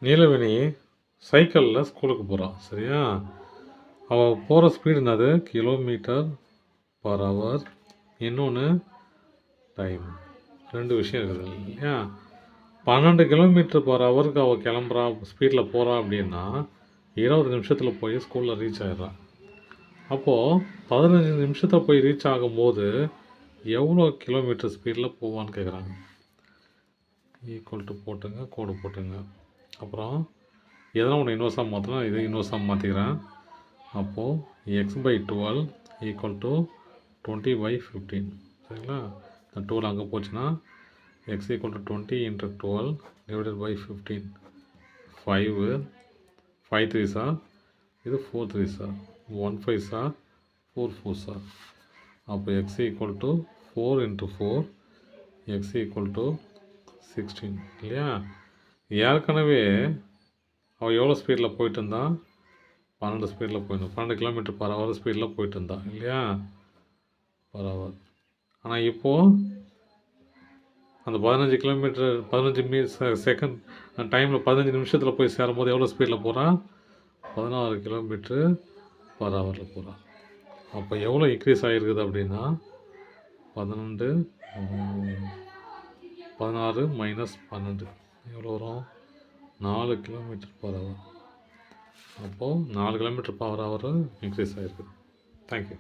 நீலவேணி சைக்கிளில் ஸ்கூலுக்கு போகிறான் சரியா. அவள் போகிற ஸ்பீடு என்னது km/h. இன்னொன்று டைம். 2 விஷயம் இருக்குது இல்லையா. 12 km/h அவள் கிளம்புறா ஸ்பீடில் போகிறா அப்படின்னா 20 நிமிஷத்தில் போய் ஸ்கூலில் ரீச் ஆகிடுறான். அப்போது 15 நிமிஷத்தில் போய் ரீச் ஆகும்போது எவ்வளோ கிலோமீட்டர் ஸ்பீடில் போவான்னு கேட்குறாங்க. ஈக்குவல் டு போட்டுங்க, கோடு போட்டுங்க. அப்புறம் எதனா ஒன்று இன்வெர்ஸாக மாற்றினா இது இன்வெர்ஸாக மாற்றிக்கிறேன். அப்போது x/12 ஈக்குவல் டு 20/15 சரிங்களா. இந்த 12 அங்கே போச்சுன்னா x ஈக்குவல் டு 20 × 12 / 15 5 5 3s இது 4 3s 1 5s 4 4s. அப்போ x equal to 4 × 4 x equal to 16 இல்லையா. ஏற்கனவே அவள் எவ்வளோ ஸ்பீடில் போயிட்டு இருந்தான் 12 ஸ்பீடில் போயிட்டு 12 km/h ஸ்பீடில் போயிட்டு இருந்தான் இல்லையா பரவாயில்ல. ஆனால் இப்போது அந்த 15 செகண்ட் டைமில் 15 நிமிஷத்தில் போய் சேரும்போது எவ்வளோ ஸ்பீடில் போகிறான் 16 km/h போகிறான். அப்போ எவ்வளோ இன்க்ரீஸ் ஆகிருக்குது அப்படின்னா 16 - 12 எவ்வளோ வரும் 4 km/h. அப்போது 4 km/h இன்க்ரீஸ் ஆகிருக்கு. தேங்க்யூ.